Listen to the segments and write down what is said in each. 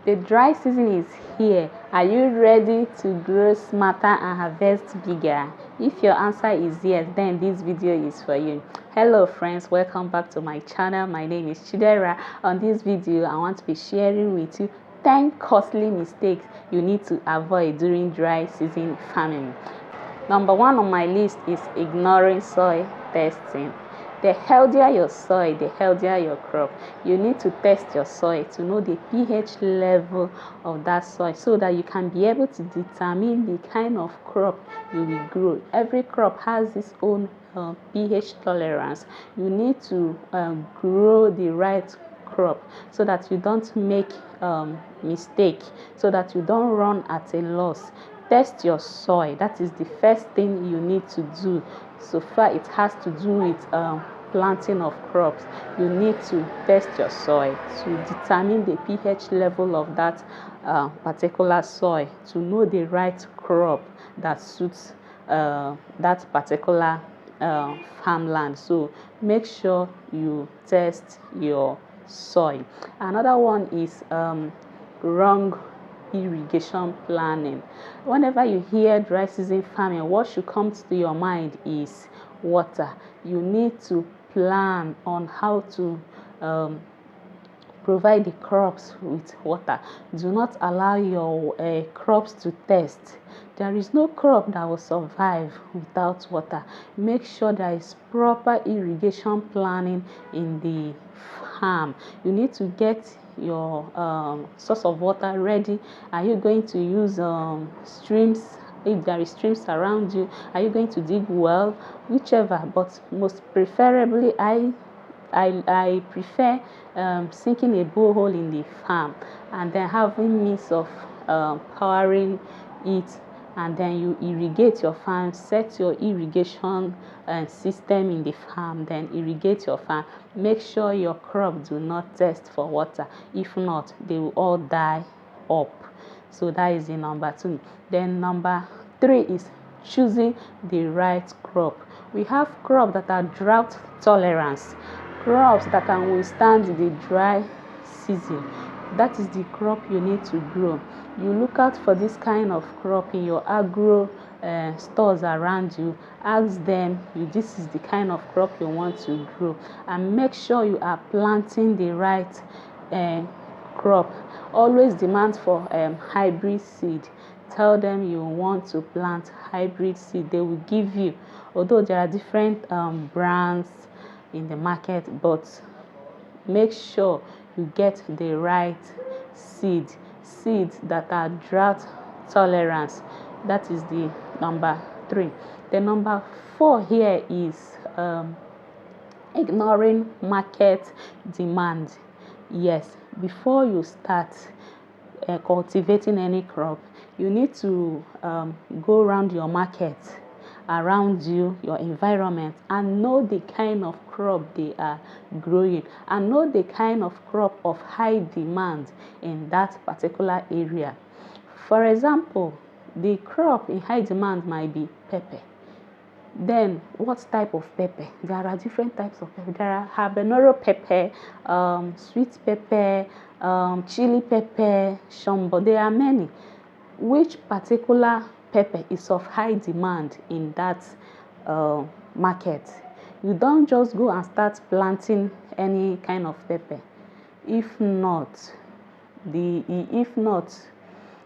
The dry season is here. Are you ready to grow smarter and harvest bigger? If your answer is yes, then this video is for you. Hello friends, welcome back to my channel. My name is Chidera. On this video, I want to be sharing with you 10 costly mistakes you need to avoid during dry season farming. Number one on my list is ignoring soil testing. The healthier your soil, the healthier your crop. You need to test your soil to know the pH level of that soil so that you can be able to determine the kind of crop you will grow. Every crop has its own pH tolerance. You need to grow the right crop so that you don't make mistake, so that you don't run at a loss. Test your soil. That is the first thing you need to do. So far it has to do with planting of crops. You need to test your soil to determine the pH level of that particular soil, to know the right crop that suits that particular farmland. So make sure you test your soil. Another one is wrong irrigation planning. Whenever you hear dry season farming, what should come to your mind is water. You need to plan on how to provide the crops with water. Do not allow your crops to test. There is no crop that will survive without water. Make sure there is proper irrigation planning in the farm. You need to get your source of water ready. Are you going to use streams? If there is streams around you, are you going to dig well? Whichever, but most preferably I prefer sinking a borehole in the farm and then having means of powering it, and then you irrigate your farm. Set your irrigation system in the farm, then irrigate your farm. Make sure your crop do not test for water. If not, they will all die up. So that is the number 2. Then number 3 is choosing the right crop. We have crops that are drought tolerance, crops that can withstand the dry season. That is the crop you need to grow. You look out for this kind of crop in your agro stores around you. Ask them, this is the kind of crop you want to grow, and make sure you are planting the right crop. Always demand for hybrid seed. Tell them you want to plant hybrid seed. They will give you, although there are different brands in the market, but make sure you get the right seeds that are drought tolerance. That is the number 3. The number 4 here is ignoring market demand. Yes, before you start cultivating any crop, you need to go around your market, around you, your environment, and know the kind of crop they are growing, and know the kind of crop of high demand in that particular area. For example, the crop in high demand might be pepper. Then what type of pepper? There are different types of pepper. There are habanero pepper, sweet pepper, chili pepper, shumbo. There are many. Which particular pepper is of high demand in that market? You don't just go and start planting any kind of pepper. If not,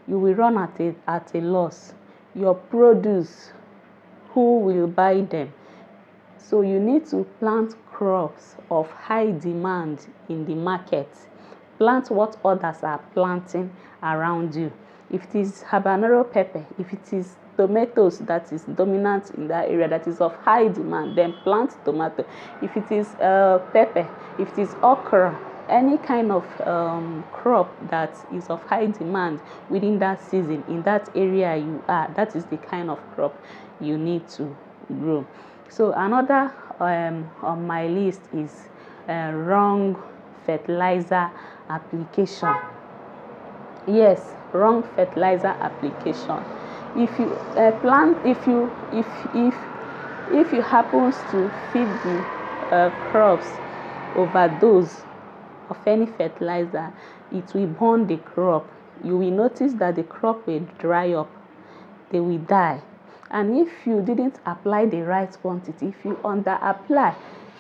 you will run at a loss. Your produce, who will buy them? So you need to plant crops of high demand in the market. Plant what others are planting around you. If it is habanero pepper, if it is tomatoes that is dominant in that area, that is of high demand, then plant tomato. If it is pepper, if it is okra, any kind of crop that is of high demand within that season, in that area you are, that is the kind of crop you need to grow. So another on my list is wrong fertilizer application. Yes, wrong fertilizer application. If you if you happens to feed the crops overdose of any fertilizer, it will burn the crop. You will notice that the crop will dry up, they will die. And if you didn't apply the right quantity, if you under apply,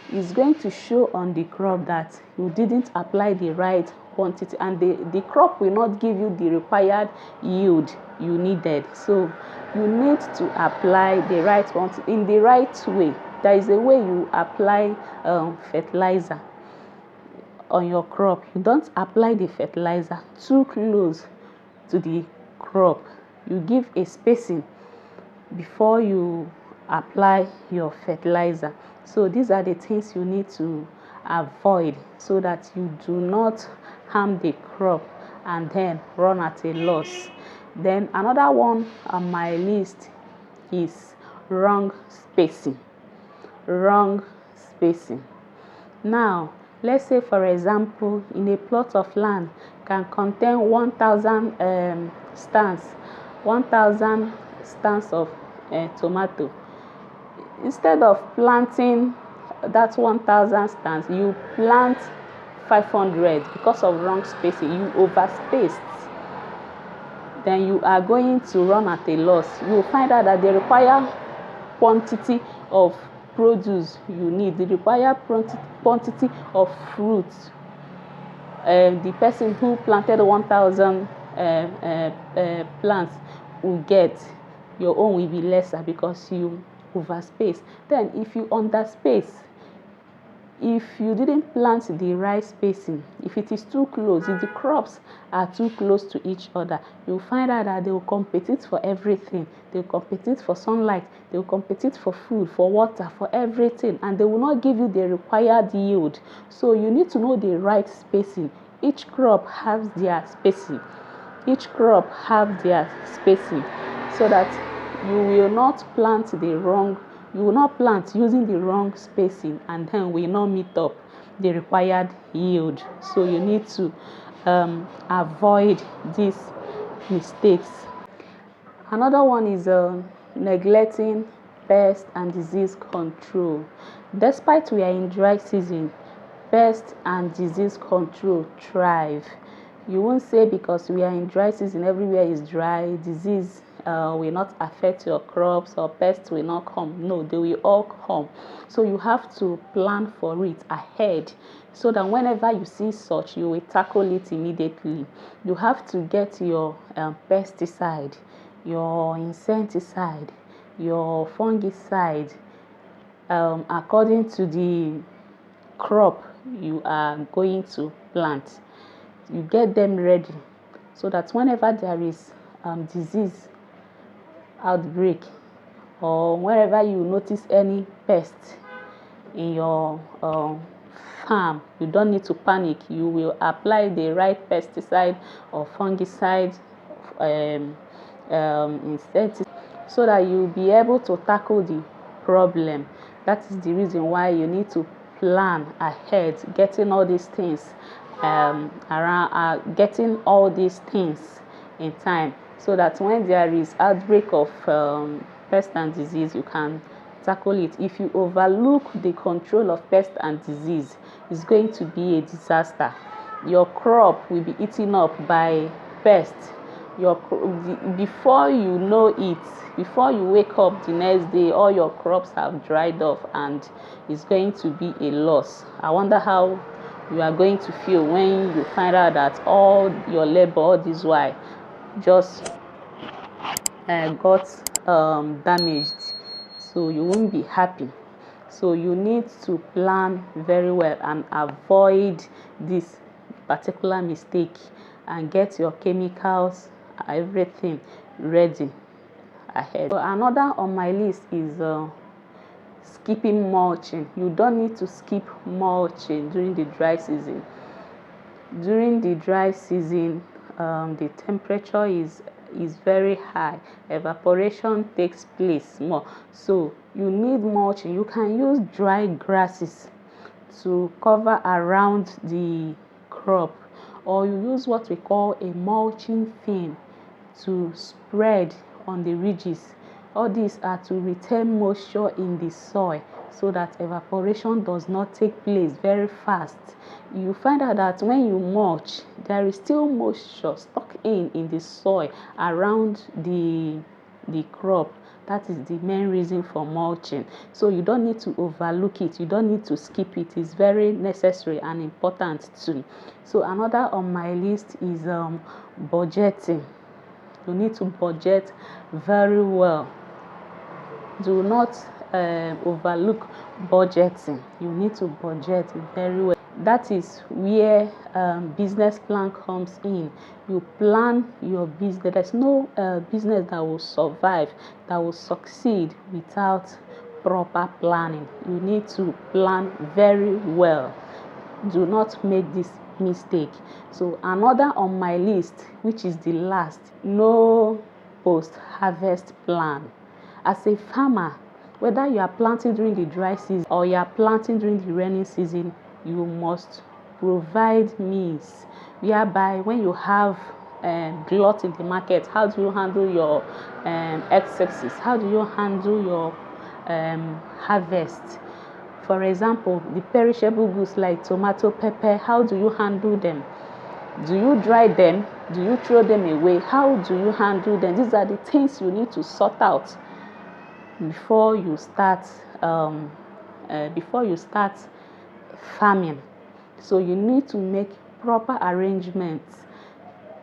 it's going to show on the crop that you didn't apply the right quantity, and the crop will not give you the required yield you needed. So you need to apply the right quantity in the right way. There is a way you apply fertilizer on your crop. You don't apply the fertilizer too close to the crop. You give a spacing before you apply your fertilizer. So these are the things you need to avoid so that you do not harm the crop and then run at a loss. Then another one on my list is wrong spacing. Wrong spacing. Now, let's say for example, in a plot of land can contain 1,000 stands, 1,000 stands of tomato. Instead of planting that 1,000 stands, you plant 500 because of wrong spacing. You overspaced. Then you are going to run at a loss. You will find out that the required quantity of produce you need, the required quantity of fruits, the person who planted 1,000 plants will get, your own will be lesser because you overspace. Then if you underspace, if you didn't plant the right spacing, if it is too close, if the crops are too close to each other, you'll find out that they will compete for everything. They will compete for sunlight, they will compete for food, for water, for everything, and they will not give you the required yield. So you need to know the right spacing. Each crop has their spacing. Each crop have their spacing, so that you will not plant you will not plant using the wrong spacing and then will not meet up the required yield. So you need to avoid these mistakes. Another one is neglecting pest and disease control. Despite we are in dry season, pest and disease control thrive. You won't say because we are in dry season, everywhere is dry, disease will not affect your crops or pests will not come. No, they will all come. So you have to plan for it ahead so that whenever you see such, you will tackle it immediately. You have to get your pesticide, your insecticide, your fungicide according to the crop you are going to plant. You get them ready so that whenever there is disease outbreak or wherever you notice any pest in your farm, you don't need to panic. You will apply the right pesticide or fungicide, insecticide, so that you'll be able to tackle the problem. That is the reason why you need to plan ahead, getting all these things getting all these things in time, so that when there is outbreak of pest and disease, you can tackle it. If you overlook the control of pest and disease, it's going to be a disaster. Your crop will be eaten up by pests. Before you know it, before you wake up the next day, all your crops have dried off and it's going to be a loss. I wonder how you are going to feel when you find out that all your labor, all this while, just got damaged. So you won't be happy. So you need to plan very well and avoid this particular mistake and get your chemicals, everything ready ahead. So another on my list is skipping mulching. You don't need to skip mulching during the dry season. During the dry season, the temperature is very high. Evaporation takes place more. So you need mulching. You can use dry grasses to cover around the crop, or you use what we call a mulching film to spread on the ridges All these are to retain moisture in the soil so that evaporation does not take place very fast. You find out that when you mulch, there is still moisture stuck in the soil around the crop. That is the main reason for mulching. So you don't need to overlook it. You don't need to skip it. It's very necessary and important too. So another on my list is budgeting. You need to budget very well. Do not overlook budgeting. You need to budget very well. That is where business plan comes in. You plan your business. There's no business that will survive, that will succeed without proper planning. You need to plan very well. Do not make this mistake. So another on my list, which is the last, no post-harvest plan. As a farmer, whether you are planting during the dry season or you are planting during the rainy season, you must provide means whereby when you have glut in the market, how do you handle your excesses? How do you handle your harvest? For example, the perishable goods like tomato, pepper, how do you handle them? Do you dry them? Do you throw them away? How do you handle them? These are the things you need to sort out before you start farming. So you need to make proper arrangements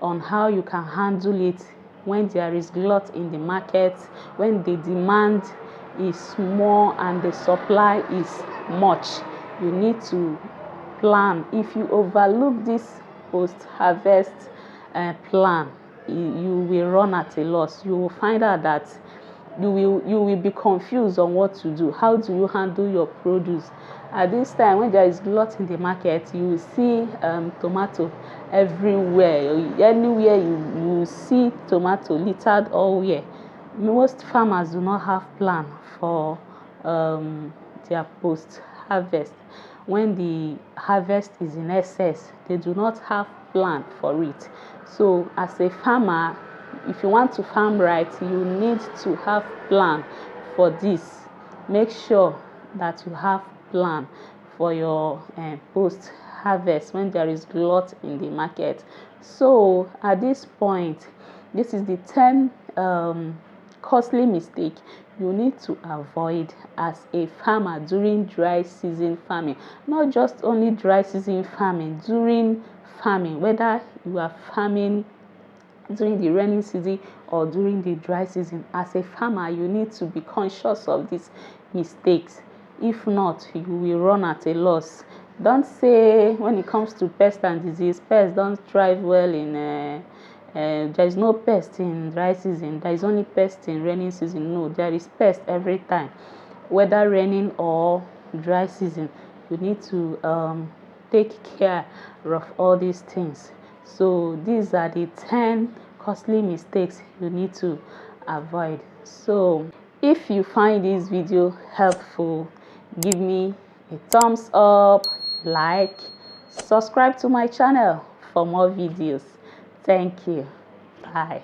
on how you can handle it when there is glut in the market, when the demand is small and the supply is much. You need to plan. If you overlook this post-harvest plan, you will run at a loss. You will find out that you will be confused on what to do. How do you handle your produce? At this time, when there is glut in the market, you will see tomato everywhere. Anywhere you see tomato littered everywhere. Most farmers do not have plan for their post-harvest. When the harvest is in excess, they do not have plan for it. So as a farmer, if you want to farm right, you need to have plan for this. Make sure that you have plan for your post-harvest when there is glut in the market. So at this point, this is the 10 costly mistake you need to avoid as a farmer during dry season farming. Not just only dry season farming, during farming, whether you are farming during the rainy season or during the dry season. As a farmer, you need to be conscious of these mistakes. If not, you will run at a loss. Don't say when it comes to pest and disease, pests don't thrive well in there is no pest in dry season, there is only pest in rainy season. No, there is pest every time, whether raining or dry season. You need to take care of all these things. So these are the 10 costly mistakes you need to avoid. So if you find this video helpful, give me a thumbs up, like, subscribe to my channel for more videos. Thank you. Bye.